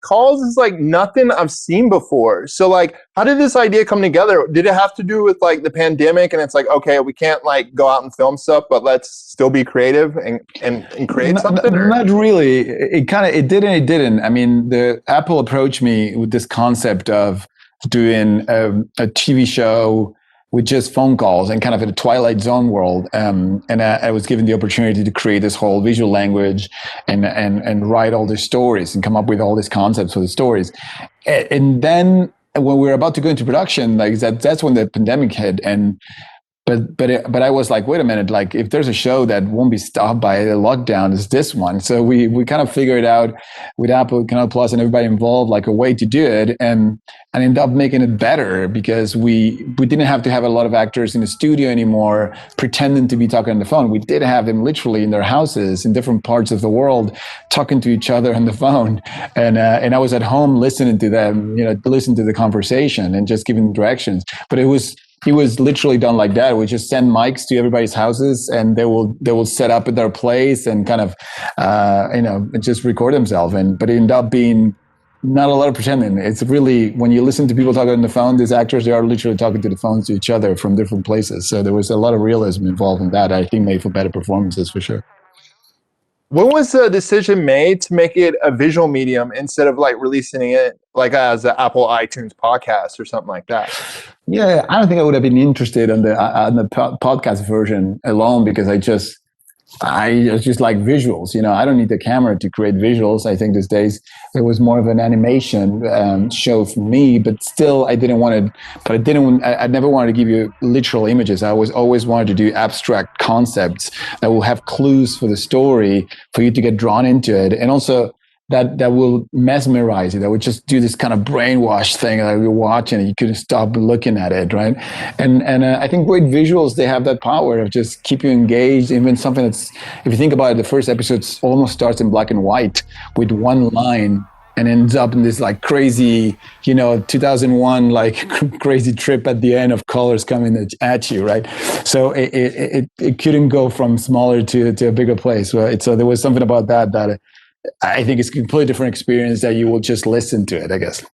calls is like nothing I've seen before. So like, how did this idea come together? Did it have to do with like the pandemic and it's like, okay, we can't like go out and film stuff, but let's still be creative and create something? Not really. It did and it didn't. I mean, the Apple approached me with this concept of doing a TV show with just phone calls and kind of in a Twilight Zone world. And I was given the opportunity to create this whole visual language and write all these stories and come up with all these concepts for the stories. And then when we were about to go into production, like that's when the pandemic hit. But I was like, wait a minute, like if there's a show that won't be stopped by the lockdown, it's this one. So we kind of figured out with Apple, Canal Plus and everybody involved, like a way to do it and ended up making it better because we didn't have to have a lot of actors in the studio anymore pretending to be talking on the phone. We did have them literally in their houses in different parts of the world talking to each other on the phone. And I was at home listening to them, listen to the conversation and just giving directions. But it was literally done like that. We just send mics to everybody's houses and they will set up at their place and kind of, just record themselves. But it ended up being not a lot of pretending. It's really, when you listen to people talking on the phone, these actors, they are literally talking to the phones to each other from different places. So there was a lot of realism involved in that. I think made for better performances for sure. When was the decision made to make it a visual medium instead of like releasing it like as an Apple iTunes podcast or something like that? Yeah, I don't think I would have been interested on the podcast version alone because I just like visuals. I don't need the camera to create visuals. I think these days it was more of an animation show for me, but still I never wanted to give you literal images. I always wanted to do abstract concepts that will have clues for the story for you to get drawn into it. And also that will mesmerize you. That would just do this kind of brainwash thing that you're watching and you couldn't stop looking at it, right? And I think great visuals, they have that power of just keep you engaged. Even something that's, if you think about it, the first episode almost starts in black and white with one line and ends up in this like crazy, 2001 like crazy trip at the end of colors coming at you, right? So it couldn't go from smaller to a bigger place, right? So there was something about that I think it's a completely different experience that you will just listen to it, I guess.